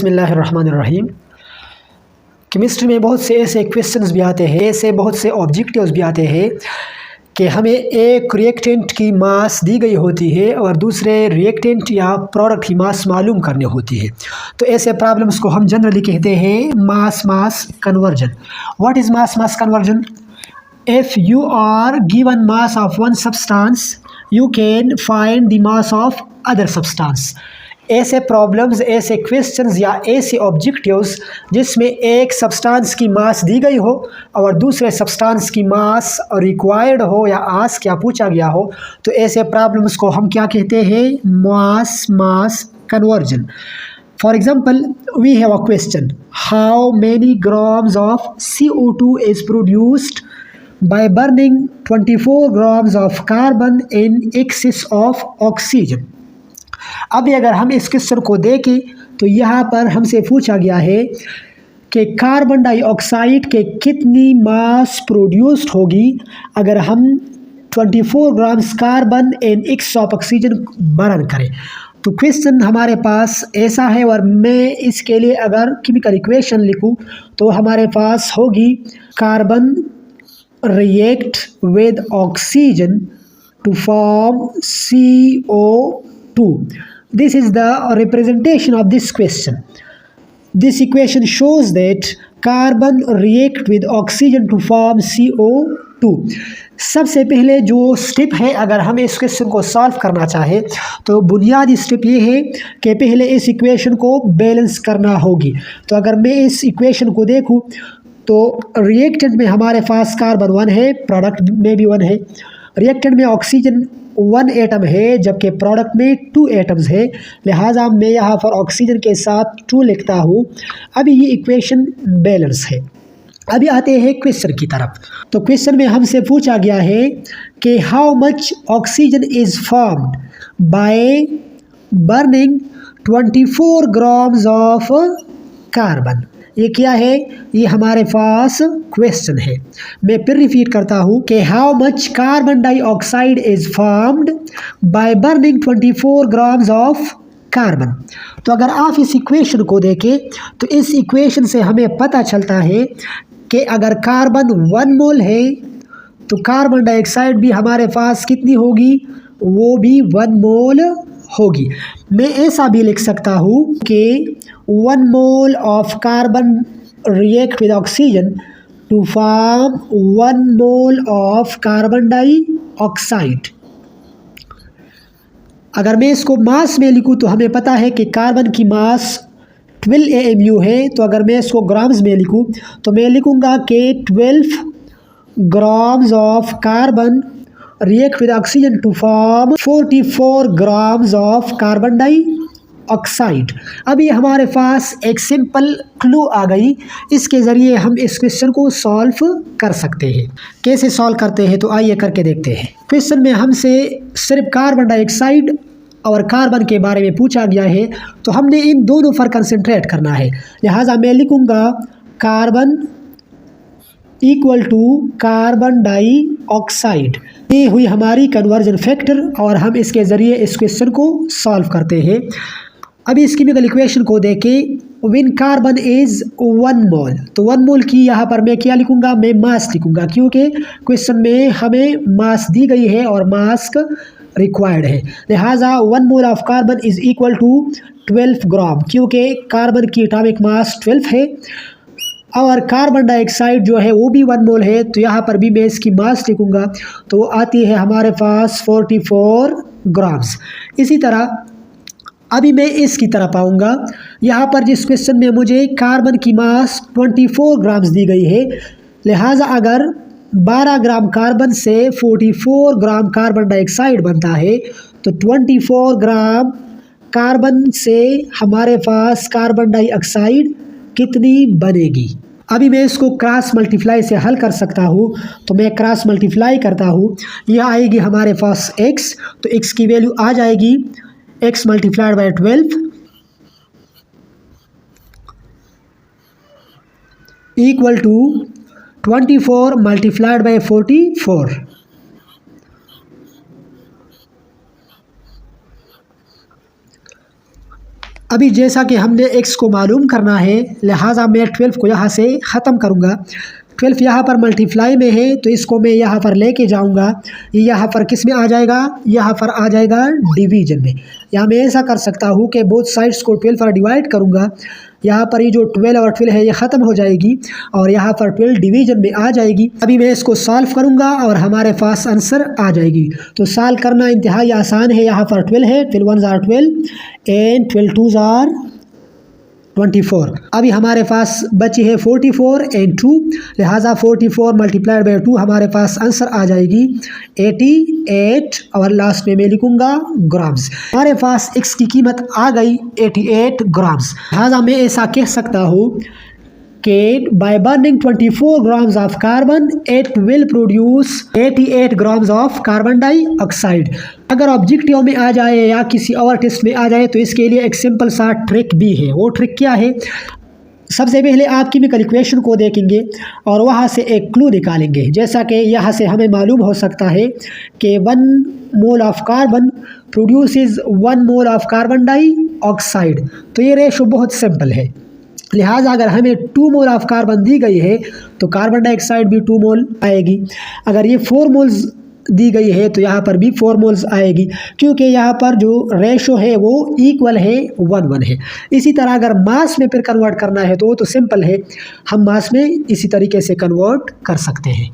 बिस्मिल्लाहिर्रहमानिर्रहीम। केमिस्ट्री में बहुत से ऐसे क्वेश्चंस भी आते हैं, ऐसे बहुत से ऑब्जेक्टिव्स भी आते हैं कि हमें एक रिएक्टेंट की मास दी गई होती है और दूसरे रिएक्टेंट या प्रोडक्ट की मास मालूम करनी होती है। तो ऐसे प्रॉब्लम्स को हम जनरली कहते हैं mass mass conversion. What is mass mass conversion? If you are given mass of one substance, you can find the mass of other substance. ऐसे प्रॉब्लम्स, ऐसे क्वेश्चंस या ऐसे ऑब्जेक्टिव्स जिसमें एक सब्सटेंस की मास दी गई हो और दूसरे सब्सटेंस की मास रिक्वायर्ड हो या आस्क या पूछा गया हो, तो ऐसे प्रॉब्लम्स को हम क्या कहते हैं? Mass mass conversion. For example, we have a question: how many grams of CO2 is produced by burning 24 grams of carbon in excess of oxygen? अभी अगर हम इस क्वेश्चन को देखें तो यहाँ पर हमसे पूछा गया है कि कार्बन डाइऑक्साइड के कितनी मास प्रोड्यूस्ड होगी अगर हम 24 grams carbon in excess of oxygen burn करें। तो क्वेश्चन हमारे पास ऐसा है और मैं इसके लिए अगर केमिकल इक्वेशन लिखूं तो हमारे पास होगी carbon react with oxygen to form CO2. This is the representation of this question. This equation shows that carbon react with oxygen to form CO2. सबसे पहले जो स्टेप है, अगर हम इस क्वेश्चन को सॉल्व करना चाहें तो बुनियादी स्टेप ये है कि पहले इस इक्वेशन को बैलेंस करना होगी। तो अगर मैं इस इक्वेशन को देखूं तो रिएक्टेंट में हमारे पास कार्बन 1 है, प्रोडक्ट में भी 1 है। रिएक्टेंट में ऑक्सीजन 1 एटम है जबकि प्रोडक्ट में 2 एटम्स है, लिहाजा मैं यहाँ पर ऑक्सीजन के साथ 2 लिखता हूँ। अभी ये इक्वेशन बैलेंस है। अभी आते हैं क्वेश्चन की तरफ। तो क्वेश्चन में हमसे पूछा गया है कि how much oxygen is formed by burning 24 grams of carbon. ये क्या है? ये हमारे पास क्वेश्चन है। मैं फिर रिपीट करता हूँ कि how much carbon dioxide is formed by burning 24 grams of carbon. तो अगर आप इस इक्वेशन को देखें तो इस इक्वेशन से हमें पता चलता है कि अगर कार्बन 1 मोल है तो कार्बन डाइऑक्साइड भी हमारे पास कितनी होगी? वो भी 1 मोल होगी। मैं ऐसा भी लिख सकता हूँ कि 1 mole of carbon react with oxygen to form 1 mole of carbon dioxide. अगर मैं इसको मास में लिखूँ तो हमें पता है कि कार्बन की मास 12 AMU है। तो अगर मैं इसको ग्राम्स में लिखूँ तो मैं लिखूँगा कि 12 grams of carbon react with oxygen to form 44 grams of carbon dioxide। अभी हमारे पास एक सिंपल क्लू आ गई, इसके ज़रिए हम इस क्वेश्चन को सॉल्व कर सकते हैं। कैसे सॉल्व करते हैं तो आइए करके देखते हैं। क्वेश्चन में हमसे सिर्फ कार्बन डाइऑक्साइड और कार्बन के बारे में पूछा गया है, तो हमने इन दोनों पर कंसंट्रेट करना है। लिहाजा मैं लिखूँगा carbon equal to carbon dioxide. ये हुई हमारी कन्वर्जन फैक्टर और हम इसके ज़रिए इस क्वेश्चन को सॉल्व करते हैं। अभी इस केमिकल इक्वेशन को देखें। व्हेन कार्बन इज़ 1 मोल, तो 1 मोल की यहाँ पर मैं क्या लिखूँगा? मैं मास लिखूँगा, क्योंकि क्वेश्चन में हमें मास दी गई है और मास रिक्वायर्ड है। लिहाजा 1 mole of carbon is equal to 12 gram, क्योंकि कार्बन की एटॉमिक मास 12 है और कार्बन डाइऑक्साइड जो है वो भी 1 मोल है। तो यहाँ पर भी मैं इसकी मास लिखूँगा तो आती है हमारे पास 44 ग्राम्स। इसी तरह अभी मैं इसकी तरफ आऊँगा। यहाँ पर जिस क्वेश्चन में मुझे कार्बन की मास 24 ग्राम्स दी गई है, लिहाजा अगर 12 ग्राम कार्बन से 44 ग्राम कार्बन डाइऑक्साइड बनता है तो 24 ग्राम कार्बन से हमारे पास कार्बन डाइऑक्साइड कितनी बनेगी? अभी मैं इसको क्रॉस मल्टीप्लाई से हल कर सकता हूँ। तो मैं क्रॉस मल्टीप्लाई करता हूँ, यह आएगी हमारे पास x, तो x की वैल्यू आ जाएगी x multiplied by 12 equal to 24 multiplied by 44। अभी जैसा कि हमने x को मालूम करना है, लिहाजा मैं 12 को यहाँ से ख़त्म करूँगा। 12 यहाँ पर मल्टीप्लाई में है तो इसको मैं यहाँ पर लेके जाऊँगा, ये यहाँ पर किस में आ जाएगा, यहाँ पर आ जाएगा डिवीजन में। यहाँ मैं ऐसा कर सकता हूँ कि बोथ साइड्स को 12 पर डिवाइड करूँगा, यहाँ पर ये जो 12 और 12 है ये ख़त्म हो जाएगी और यहाँ पर 12 डिवीजन में आ जाएगी। अभी मैं इसको सॉल्व करूँगा और हमारे पास आंसर आ जाएगी। तो सॉल्व करना इंतहाई आसान है। यहाँ पर 12 है, 12 1s are 12 and 12 2s are 24। अभी हमारे पास बची है 44 एंड 2, लिहाजा 44 मल्टीप्लाइड बाई 2 हमारे पास आंसर आ जाएगी 88 और लास्ट में मैं लिखूंगा ग्राम्स। हमारे पास x की कीमत आ गई 88 ग्राम्स। लिहाजा मैं ऐसा कह सकता हूँ कि by burning 24 grams of carbon it will produce 88 grams of carbon dioxide। अगर ऑब्जेक्टिव में आ जाए या किसी और टेस्ट में आ जाए तो इसके लिए एक सिंपल सा ट्रिक भी है। वो ट्रिक क्या है, सबसे पहले आप केमिकल इक्वेशन को देखेंगे और वहाँ से एक क्लू निकालेंगे। जैसा कि यहाँ से हमें मालूम हो सकता है कि 1 mole of carbon produces 1 mole of carbon dioxide, तो ये रेशो बहुत सिंपल है। लिहाजा अगर हमें 2 मोल ऑफ कार्बन दी गई है तो कार्बन डाइऑक्साइड भी 2 मोल आएगी। अगर ये 4 मोल्स दी गई है तो यहाँ पर भी 4 मोल्स आएगी, क्योंकि यहाँ पर जो रेशो है वो इक्वल है 1:1 है। इसी तरह अगर मास में फिर कन्वर्ट करना है तो वो तो सिंपल है, हम मास में इसी तरीके से कन्वर्ट कर सकते हैं।